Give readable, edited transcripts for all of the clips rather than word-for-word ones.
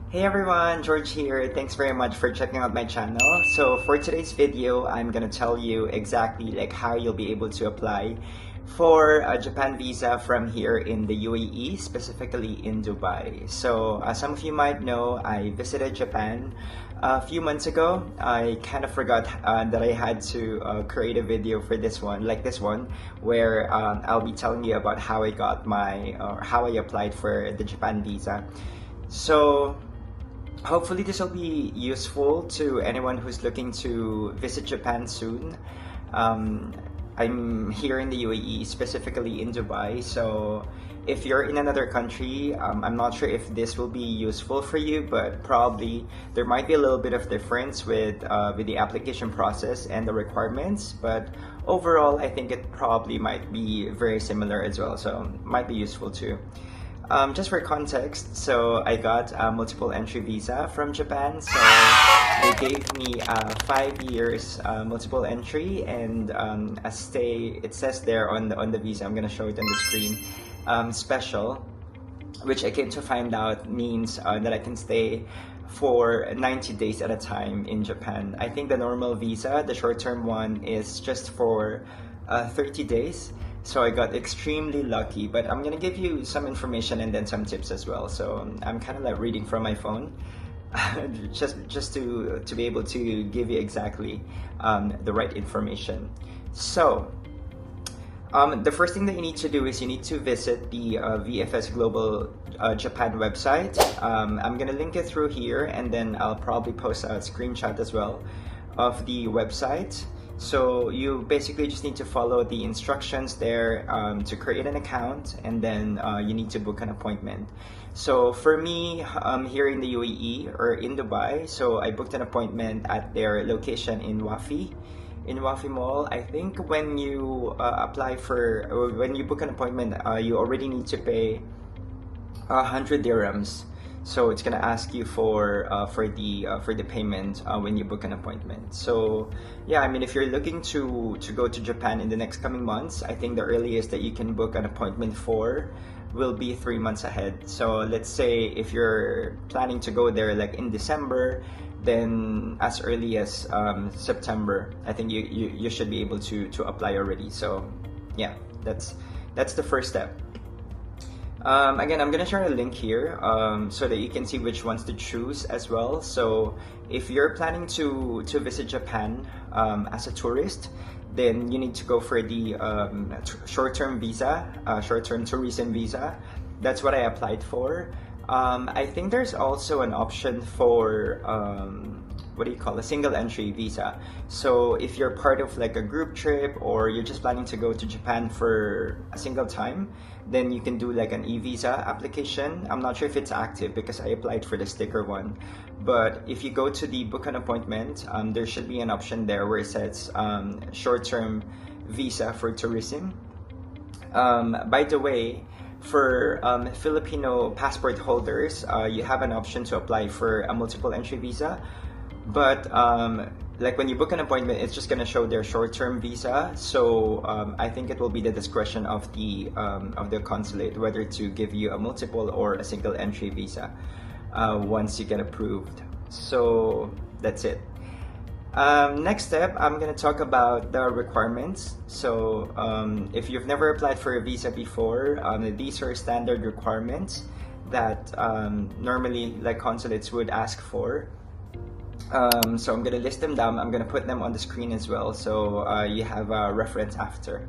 Hey everyone, George here. Thanks very much for checking out my channel. So for today's video, I'm gonna tell you exactly how you'll be able to apply for a Japan visa from here in the UAE, specifically in Dubai. So as some of you might know, I visited Japan a few months ago. I kind of forgot that I had to create a video for this one, where I'll be telling you about how I got how I applied for the Japan visa. So hopefully this will be useful to anyone who's looking to visit Japan soon. I'm here in the UAE, specifically in Dubai, so if you're in another country, I'm not sure if this will be useful for you, but probably there might be a little bit of difference with the application process and the requirements, but overall I think it probably might be very similar as well, so might be useful too. Just for context, so I got a multiple entry visa from Japan. So they gave me 5 years multiple entry and a stay. It says there on the visa. I'm gonna show it on the screen. Special, which I came to find out means that I can stay for 90 days at a time in Japan. I think the normal visa, the short-term one, is just for 30 days. So I got extremely lucky, but I'm gonna give you some information and then some tips as well. So I'm kind of like reading from my phone, just to be able to give you exactly the right information. So the first thing that you need to do is you need to visit the VFS Global Japan website. I'm gonna link it through here, and then I'll probably post a screenshot as well of the website. So you basically just need to follow the instructions there to create an account, and then you need to book an appointment. So for me, here in the UAE or in Dubai, so I booked an appointment at their location in Wafi Mall. I think when you when you book an appointment, you already need to pay 100 dirhams. So it's gonna ask you for the payment when you book an appointment. So yeah, I mean, if you're looking to go to Japan in the next coming months, I think the earliest that you can book an appointment for will be 3 months ahead. So let's say if you're planning to go there like in December, then as early as September, I think you should be able to apply already. So yeah, that's the first step. Again, I'm gonna share a link here so that you can see which ones to choose as well. So if you're planning to visit Japan as a tourist, then you need to go for the short-term visa, short-term tourism visa. That's what I applied for. I think there's also an option for what do you call a single entry visa. So if you're part of like a group trip, or you're just planning to go to Japan for a single time, then you can do like an e-visa application. I'm not sure if it's active because I applied for the sticker one, but if you go to the book an appointment, there should be an option there where it says short-term visa for tourism. By the way, for Filipino passport holders, you have an option to apply for a multiple entry visa, but like when you book an appointment, it's just gonna show their short-term visa. So I think it will be the discretion of the consulate whether to give you a multiple or a single entry visa once you get approved. So that's it. Next step, I'm gonna talk about the requirements. So if you've never applied for a visa before, these are standard requirements that normally like consulates would ask for. So I'm gonna list them down. I'm gonna put them on the screen as well, so you have a reference after.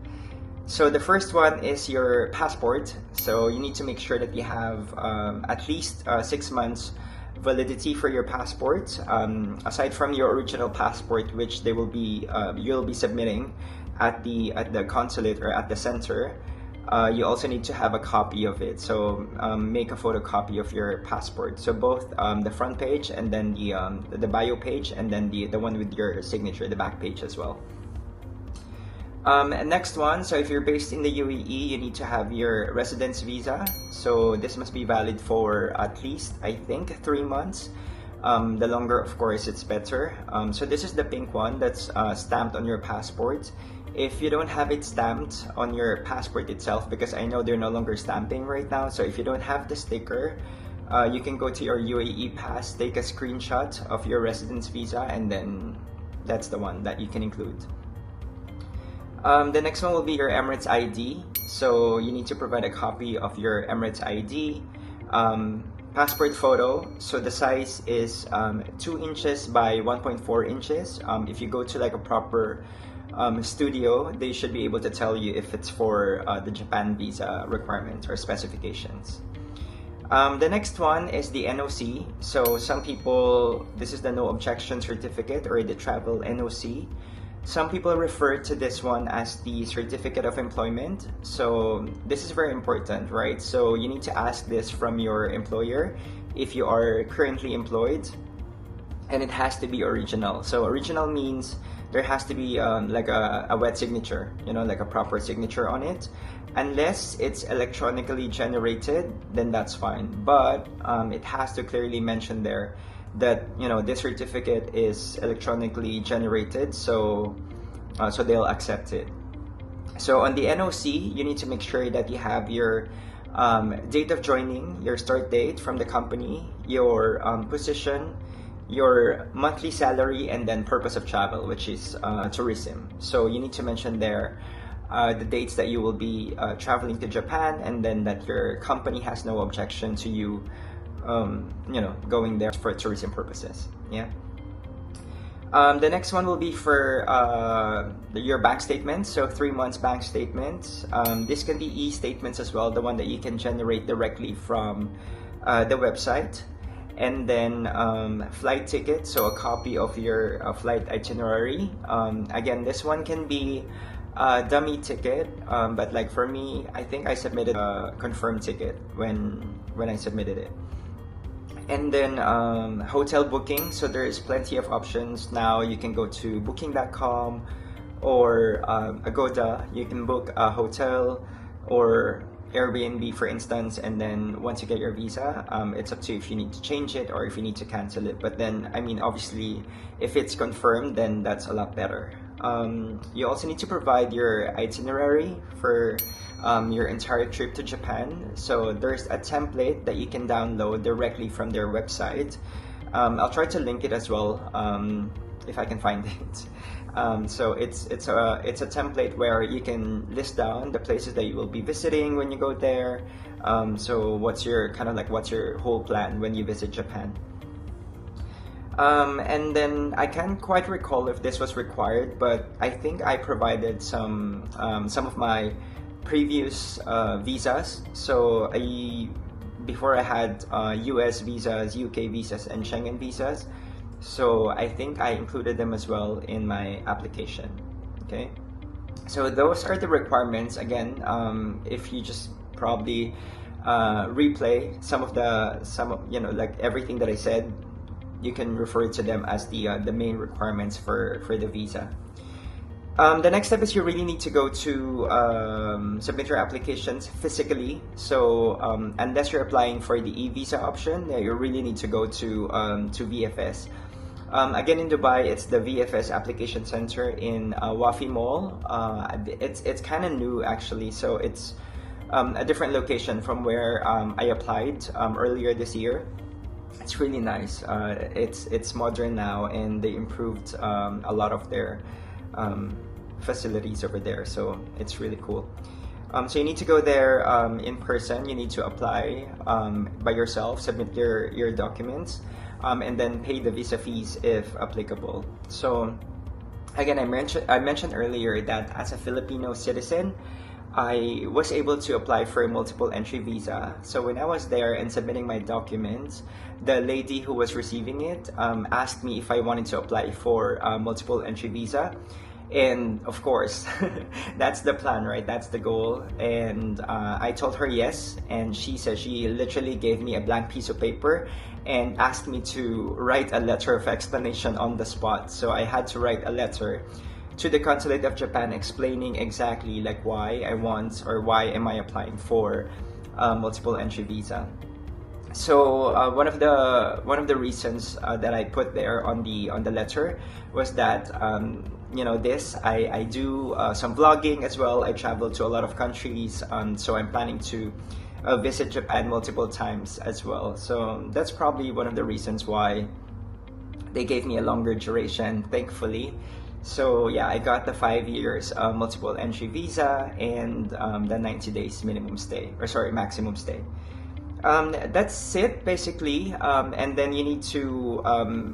So the first one is your passport. So you need to make sure that you have at least 6 months validity for your passport, aside from your original passport, which they will be you'll be submitting at the consulate or at the center. You also need to have a copy of it. So make a photocopy of your passport. So both the front page and then the bio page, and then the one with your signature, the back page as well. And next one, so if you're based in the UAE, you need to have your residence visa. So this must be valid for at least, I think, 3 months. The longer, of course, it's better. So this is the pink one that's stamped on your passport. If you don't have it stamped on your passport itself, because I know they're no longer stamping right now, so if you don't have the sticker, You can go to your UAE pass, take a screenshot of your residence visa, and then that's the one that you can include. The next one will be your Emirates ID. So you need to provide a copy of your Emirates ID. Passport photo, so the size is 2 inches by 1.4 inches. If you go to like a proper studio, they should be able to tell you if it's for the Japan visa requirements or specifications. The next one is the NOC. So some people, this is the no objection certificate or the travel NOC. Some people refer to this one as the certificate of employment. So this is very important, right? So you need to ask this from your employer if you are currently employed, and it has to be original. So original means there has to be like a wet signature, you know, like a proper signature on it. Unless it's electronically generated, then that's fine. But it has to clearly mention there that, you know, this certificate is electronically generated, so they'll accept it. So on the NOC, you need to make sure that you have your date of joining, your start date from the company, your position, your monthly salary, and then purpose of travel, which is tourism. So you need to mention there the dates that you will be traveling to Japan, and then that your company has no objection to you you know, going there for tourism purposes. Yeah. The next one will be for your bank statements. So 3 months bank statements. This can be e-statements as well, the one that you can generate directly from the website. And then flight ticket, so a copy of your flight itinerary. Again, this one can be a dummy ticket, but like for me, I think I submitted a confirmed ticket when I submitted it. And then hotel booking, so there is plenty of options now. You can go to booking.com or Agoda. You can book a hotel or Airbnb, for instance, and then once you get your visa, it's up to you if you need to change it or if you need to cancel it. But then, I mean, obviously, if it's confirmed, then that's a lot better. You also need to provide your itinerary for your entire trip to Japan. So there's a template that you can download directly from their website. I'll try to link it as well if I can find it. So it's a template where you can list down the places that you will be visiting when you go there. So what's your whole plan when you visit Japan? And then I can't quite recall if this was required, but I think I provided some of my previous visas. So before I had US visas, UK visas, and Schengen visas. So I think I included them as well in my application. Okay, so those are the requirements. Again, if you just probably replay some of you know, like everything that I said, you can refer to them as the main requirements for the visa. The next step is you really need to go to submit your applications physically. So unless you're applying for the e-visa option, you really need to go to VFS. Again, in Dubai, it's the VFS Application Center in Wafi Mall. It's kind of new actually, so it's a different location from where I applied earlier this year. It's really nice. It's modern now, and they improved a lot of their facilities over there, so it's really cool. So you need to go there in person. You need to apply by yourself, submit your documents, and then pay the visa fees if applicable. So again, I mentioned earlier that as a Filipino citizen, I was able to apply for a multiple entry visa. So when I was there and submitting my documents, the lady who was receiving it asked me if I wanted to apply for a multiple entry visa. And of course, that's the plan, right? That's the goal. And I told her yes. And she said she literally gave me a blank piece of paper and asked me to write a letter of explanation on the spot. So I had to write a letter to the Consulate of Japan explaining exactly like why I want, or why am I applying for multiple entry visa. So one of the reasons that I put there on the letter was that you know, I do some vlogging as well. I travel to a lot of countries, so I'm planning to visit Japan multiple times as well. So that's probably one of the reasons why they gave me a longer duration, thankfully. So yeah, I got the 5 years multiple entry visa and the 90 days minimum stay, or sorry, maximum stay. That's it basically, and then you need to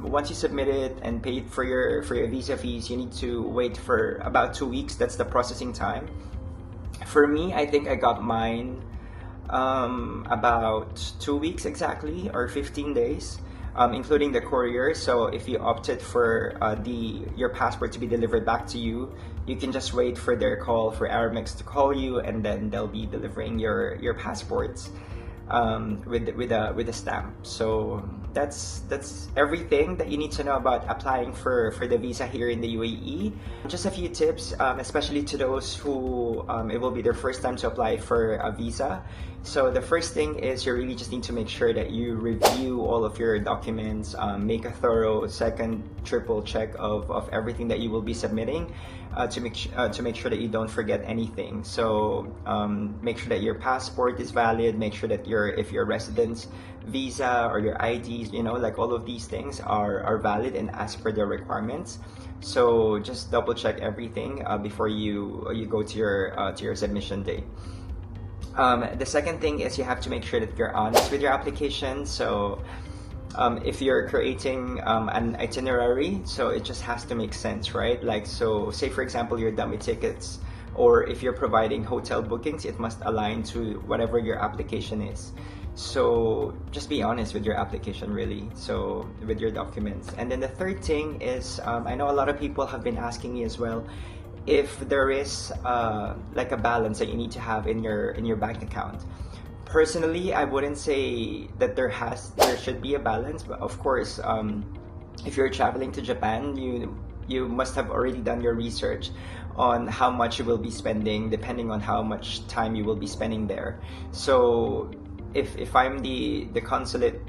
once you submit it and paid for your visa fees, you need to wait for about 2 weeks. That's the processing time. For me, I think I got mine about 2 weeks exactly, or 15 days, including the courier. So if you opted for your passport to be delivered back to you, you can just wait for their call, for Aramex to call you, and then they'll be delivering your passports with a stamp. So that's everything that you need to know about applying for the visa here in the UAE. Just a few tips, especially to those who it will be their first time to apply for a visa. So the first thing is you really just need to make sure that you review all of your documents, make a thorough second, triple check of everything that you will be submitting, to make sure that you don't forget anything. So make sure that your passport is valid, make sure that if your residence visa or your IDs, like all of these things are valid and as per the requirements. So just double check everything before you go to your submission day. The second thing is you have to make sure that you're honest with your application. So if you're creating an itinerary, so it just has to make sense, right? Like, so say for example you're done with tickets, or if you're providing hotel bookings, it must align to whatever your application is. So just be honest with your application, really, so with your documents. And then the third thing is, I know a lot of people have been asking me as well, if there is like a balance that you need to have in your bank account. Personally, I wouldn't say that there should be a balance, but of course, if you're traveling to Japan, you must have already done your research on how much you will be spending, depending on how much time you will be spending there. So if I'm the consulate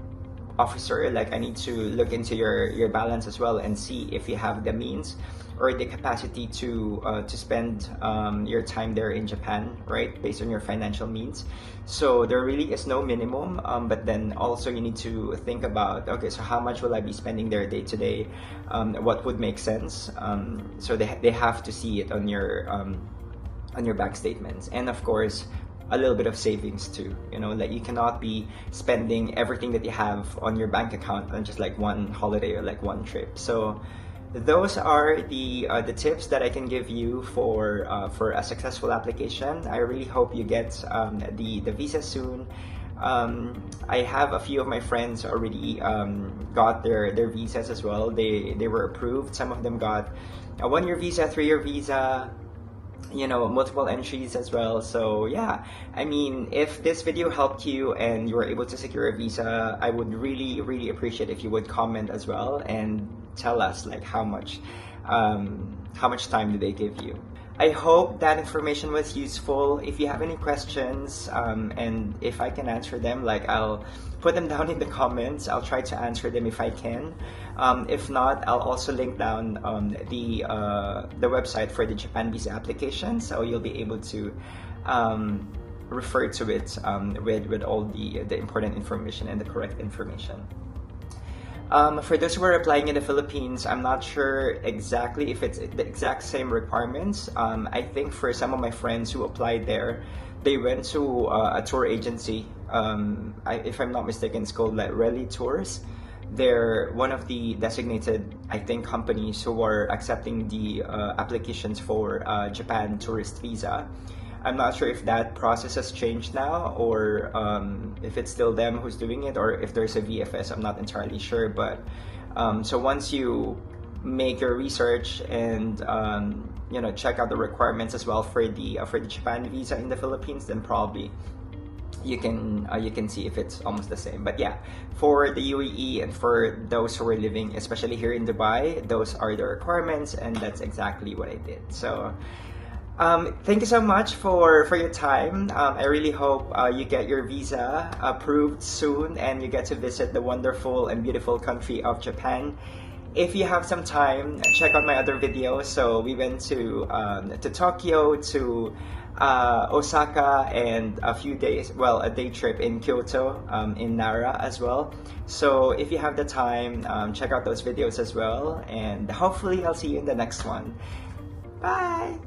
officer, like, I need to look into your balance as well and see if you have the means or the capacity to spend your time there in Japan, right, based on your financial means. So there really is no minimum, but then also you need to think about, okay, so how much will I be spending there day to day? What would make sense? So they have to see it on your bank statements, and of course a little bit of savings too. Like, you cannot be spending everything that you have on your bank account on just like one holiday or like one trip. So those are the tips that I can give you for a successful application. I really hope you get the visa soon. I have a few of my friends already got their visas as well. They were approved. Some of them got a 1-year visa, 3-year visa, multiple entries as well. So yeah, I mean, if this video helped you and you were able to secure a visa, I would really, really appreciate if you would comment as well and tell us, like, how much time did they give you. I hope that information was useful. If you have any questions, and if I can answer them, like, I'll put them down in the comments. I'll try to answer them if I can. If not, I'll also link down the website for the Japan visa application, so you'll be able to refer to it with all the important information and the correct information. For those who are applying in the Philippines, I'm not sure exactly if it's the exact same requirements. I think for some of my friends who applied there, they went to a tour agency. If I'm not mistaken, it's called like Rally Tours. They're one of the designated, I think, companies who are accepting the applications for Japan tourist visa. I'm not sure if that process has changed now, or if it's still them who's doing it, or if there's a VFS. I'm not entirely sure. But so once you make your research and check out the requirements as well for the Japan visa in the Philippines, then probably you can see if it's almost the same. But yeah, for the UAE and for those who are living, especially here in Dubai, those are the requirements, and that's exactly what I did. So thank you so much for your time. I really hope you get your visa approved soon and you get to visit the wonderful and beautiful country of Japan. If you have some time, check out my other videos. So we went to Tokyo, to Osaka, and a few days, well, a day trip in Kyoto, in Nara as well. So if you have the time, check out those videos as well, and hopefully I'll see you in the next one. Bye!